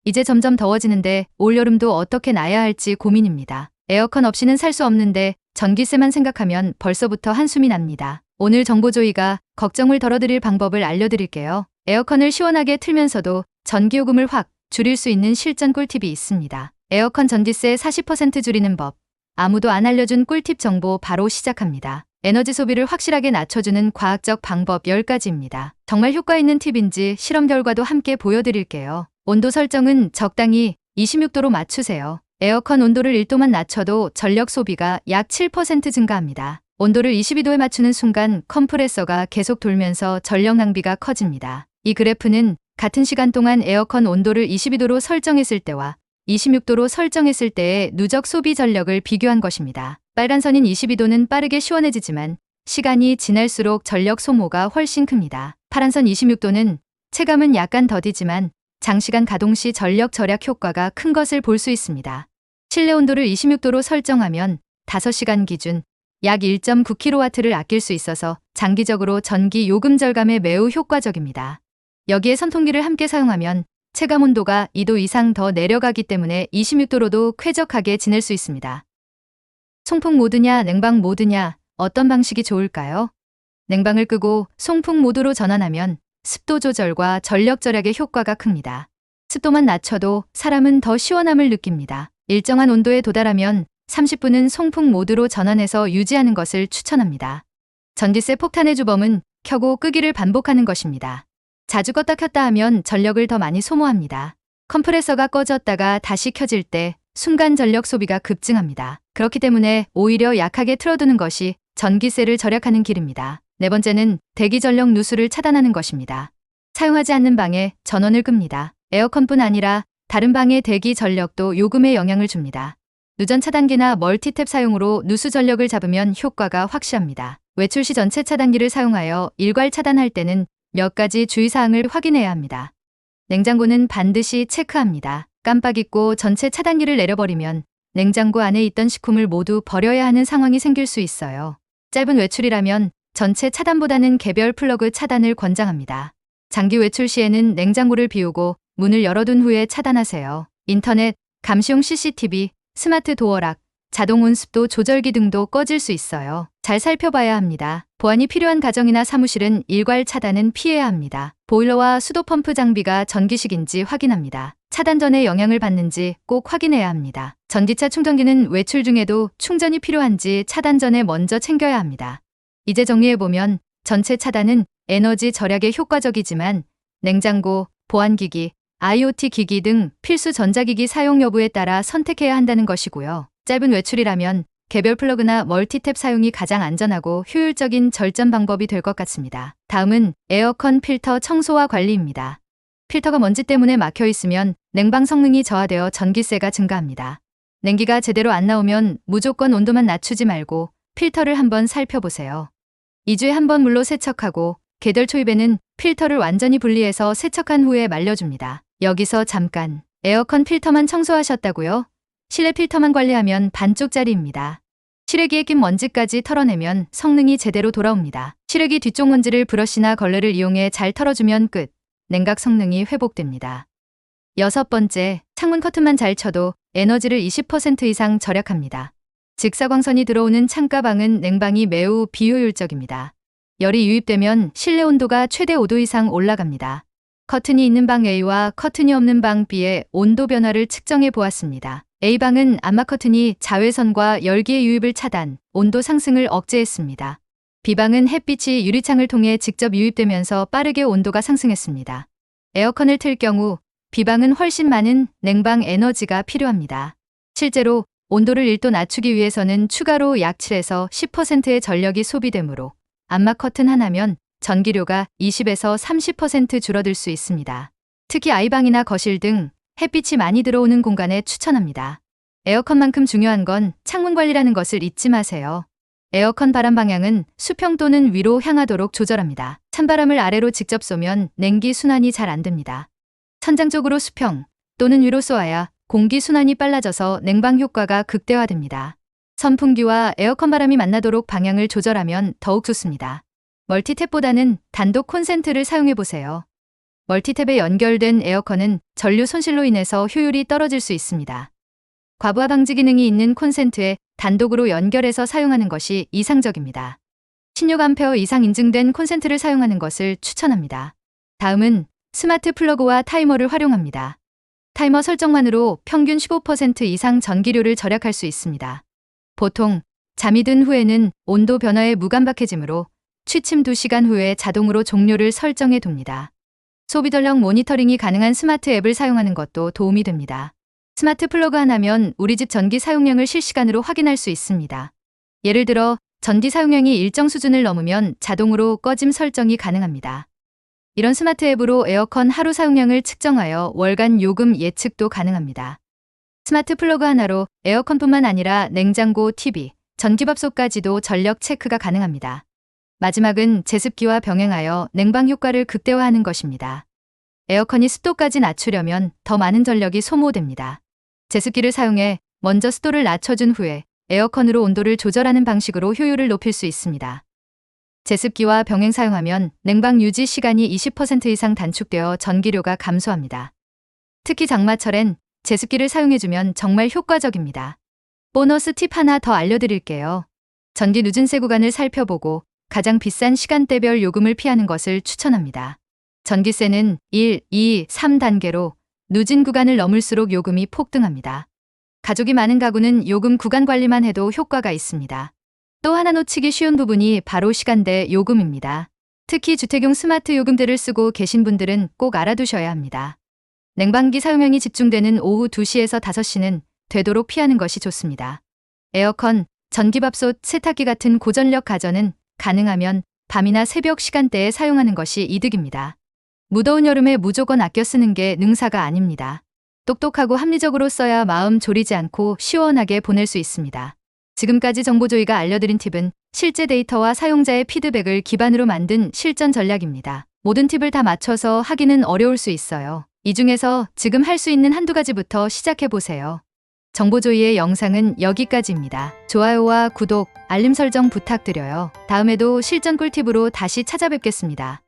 이제 점점 더워지는데 올여름도 어떻게 나야 할지 고민입니다. 에어컨 없이는 살 수 없는데 전기세만 생각하면 벌써부터 한숨이 납니다. 오늘 정보조이가 걱정을 덜어드릴 방법을 알려드릴게요. 에어컨을 시원하게 틀면서도 전기요금을 확 줄일 수 있는 실전 꿀팁이 있습니다. 에어컨 전기세 40% 줄이는 법. 아무도 안 알려준 꿀팁 정보 바로 시작합니다. 에너지 소비를 확실하게 낮춰주는 과학적 방법 10가지입니다. 정말 효과 있는 팁인지 실험 결과도 함께 보여드릴게요. 온도 설정은 적당히 26도로 맞추세요. 에어컨 온도를 1도만 낮춰도 전력 소비가 약 7% 증가합니다. 온도를 22도에 맞추는 순간 컴프레서가 계속 돌면서 전력 낭비가 커집니다. 이 그래프는 같은 시간 동안 에어컨 온도를 22도로 설정했을 때와 26도로 설정했을 때의 누적 소비 전력을 비교한 것입니다. 빨간 선인 22도는 빠르게 시원해지지만 시간이 지날수록 전력 소모가 훨씬 큽니다. 파란 선 26도는 체감은 약간 더디지만 장시간 가동 시 전력 절약 효과가 큰 것을 볼 수 있습니다. 실내 온도를 26도로 설정하면 5시간 기준 약 1.9kW를 아낄 수 있어서 장기적으로 전기 요금 절감에 매우 효과적입니다. 여기에 선풍기를 함께 사용하면 체감 온도가 2도 이상 더 내려가기 때문에 26도로도 쾌적하게 지낼 수 있습니다. 송풍 모드냐 냉방 모드냐 어떤 방식이 좋을까요? 냉방을 끄고 송풍 모드로 전환하면 습도 조절과 전력 절약의 효과가 큽니다. 습도만 낮춰도 사람은 더 시원함을 느낍니다. 일정한 온도에 도달하면 30분은 송풍 모드로 전환해서 유지하는 것을 추천합니다. 전기세 폭탄의 주범은 켜고 끄기를 반복하는 것입니다. 자주 껐다 켰다 하면 전력을 더 많이 소모합니다. 컴프레서가 꺼졌다가 다시 켜질 때 순간 전력 소비가 급증합니다. 그렇기 때문에 오히려 약하게 틀어두는 것이 전기세를 절약하는 길입니다. 네 번째는 대기 전력 누수를 차단하는 것입니다. 사용하지 않는 방에 전원을 끕니다. 에어컨뿐 아니라 다른 방의 대기 전력도 요금에 영향을 줍니다. 누전 차단기나 멀티탭 사용으로 누수 전력을 잡으면 효과가 확실합니다. 외출 시 전체 차단기를 사용하여 일괄 차단할 때는 몇 가지 주의사항을 확인해야 합니다. 냉장고는 반드시 체크합니다. 깜빡 잊고 전체 차단기를 내려버리면 냉장고 안에 있던 식품을 모두 버려야 하는 상황이 생길 수 있어요. 짧은 외출이라면 전체 차단보다는 개별 플러그 차단을 권장합니다. 장기 외출 시에는 냉장고를 비우고 문을 열어둔 후에 차단하세요. 인터넷, 감시용 CCTV, 스마트 도어락, 자동 온습도 조절기 등도 꺼질 수 있어요. 잘 살펴봐야 합니다. 보안이 필요한 가정이나 사무실은 일괄 차단은 피해야 합니다. 보일러와 수도 펌프 장비가 전기식인지 확인합니다. 차단 전에 영향을 받는지 꼭 확인해야 합니다. 전기차 충전기는 외출 중에도 충전이 필요한지 차단 전에 먼저 챙겨야 합니다. 이제 정리해보면 전체 차단은 에너지 절약에 효과적이지만 냉장고, 보안기기, IoT 기기 등 필수 전자기기 사용 여부에 따라 선택해야 한다는 것이고요. 짧은 외출이라면 개별 플러그나 멀티탭 사용이 가장 안전하고 효율적인 절전 방법이 될 것 같습니다. 다음은 에어컨 필터 청소와 관리입니다. 필터가 먼지 때문에 막혀 있으면 냉방 성능이 저하되어 전기세가 증가합니다. 냉기가 제대로 안 나오면 무조건 온도만 낮추지 말고 필터를 한번 살펴보세요. 2주에 한 번 물로 세척하고 계절 초입에는 필터를 완전히 분리해서 세척한 후에 말려줍니다. 여기서 잠깐, 에어컨 필터만 청소하셨다고요? 실내 필터만 관리하면 반쪽짜리입니다. 실외기에 낀 먼지까지 털어내면 성능이 제대로 돌아옵니다. 실외기 뒤쪽 먼지를 브러쉬나 걸레를 이용해 잘 털어주면 끝. 냉각 성능이 회복됩니다. 6번째, 창문 커튼만 잘 쳐도 에너지를 20% 이상 절약합니다. 직사광선이 들어오는 창가방은 냉방이 매우 비효율적입니다. 열이 유입되면 실내 온도가 최대 5도 이상 올라갑니다. 커튼이 있는 방 A와 커튼이 없는 방 B의 온도 변화를 측정해 보았습니다. A방은 암막 커튼이 자외선과 열기의 유입을 차단, 온도 상승을 억제했습니다. B방은 햇빛이 유리창을 통해 직접 유입되면서 빠르게 온도가 상승했습니다. 에어컨을 틀 경우 B방은 훨씬 많은 냉방 에너지가 필요합니다. 실제로 온도를 1도 낮추기 위해서는 추가로 약 7에서 10%의 전력이 소비되므로 암막 커튼 하나면 전기료가 20에서 30% 줄어들 수 있습니다. 특히 아이방이나 거실 등 햇빛이 많이 들어오는 공간에 추천합니다. 에어컨만큼 중요한 건 창문 관리라는 것을 잊지 마세요. 에어컨 바람 방향은 수평 또는 위로 향하도록 조절합니다. 찬바람을 아래로 직접 쏘면 냉기 순환이 잘 안 됩니다. 천장 쪽으로 수평 또는 위로 쏘아야 공기 순환이 빨라져서 냉방 효과가 극대화됩니다. 선풍기와 에어컨 바람이 만나도록 방향을 조절하면 더욱 좋습니다. 멀티탭보다는 단독 콘센트를 사용해 보세요. 멀티탭에 연결된 에어컨은 전류 손실로 인해서 효율이 떨어질 수 있습니다. 과부하 방지 기능이 있는 콘센트에 단독으로 연결해서 사용하는 것이 이상적입니다. 16A 이상 인증된 콘센트를 사용하는 것을 추천합니다. 다음은 스마트 플러그와 타이머를 활용합니다. 타이머 설정만으로 평균 15% 이상 전기료를 절약할 수 있습니다. 보통 잠이 든 후에는 온도 변화에 무감각해지므로 취침 2시간 후에 자동으로 종료를 설정해 둡니다. 소비 전력 모니터링이 가능한 스마트 앱을 사용하는 것도 도움이 됩니다. 스마트 플러그 하나면 우리 집 전기 사용량을 실시간으로 확인할 수 있습니다. 예를 들어 전기 사용량이 일정 수준을 넘으면 자동으로 꺼짐 설정이 가능합니다. 이런 스마트 앱으로 에어컨 하루 사용량을 측정하여 월간 요금 예측도 가능합니다. 스마트 플러그 하나로 에어컨뿐만 아니라 냉장고, TV, 전기밥솥까지도 전력 체크가 가능합니다. 마지막은 제습기와 병행하여 냉방 효과를 극대화하는 것입니다. 에어컨이 습도까지 낮추려면 더 많은 전력이 소모됩니다. 제습기를 사용해 먼저 습도를 낮춰준 후에 에어컨으로 온도를 조절하는 방식으로 효율을 높일 수 있습니다. 제습기와 병행 사용하면 냉방 유지 시간이 20% 이상 단축되어 전기료가 감소합니다. 특히 장마철엔 제습기를 사용해주면 정말 효과적입니다. 보너스 팁 하나 더 알려드릴게요. 전기 누진세 구간을 살펴보고 가장 비싼 시간대별 요금을 피하는 것을 추천합니다. 전기세는 1, 2, 3단계로 누진 구간을 넘을수록 요금이 폭등합니다. 가족이 많은 가구는 요금 구간 관리만 해도 효과가 있습니다. 또 하나 놓치기 쉬운 부분이 바로 시간대 요금입니다. 특히 주택용 스마트 요금대를 쓰고 계신 분들은 꼭 알아두셔야 합니다. 냉방기 사용량이 집중되는 오후 2시에서 5시는 되도록 피하는 것이 좋습니다. 에어컨, 전기밥솥, 세탁기 같은 고전력 가전은 가능하면 밤이나 새벽 시간대에 사용하는 것이 이득입니다. 무더운 여름에 무조건 아껴 쓰는 게 능사가 아닙니다. 똑똑하고 합리적으로 써야 마음 졸이지 않고 시원하게 보낼 수 있습니다. 지금까지 정보조이가 알려드린 팁은 실제 데이터와 사용자의 피드백을 기반으로 만든 실전 전략입니다. 모든 팁을 다 맞춰서 하기는 어려울 수 있어요. 이 중에서 지금 할 수 있는 한두 가지부터 시작해보세요. 정보조이의 영상은 여기까지입니다. 좋아요와 구독, 알림 설정 부탁드려요. 다음에도 실전 꿀팁으로 다시 찾아뵙겠습니다.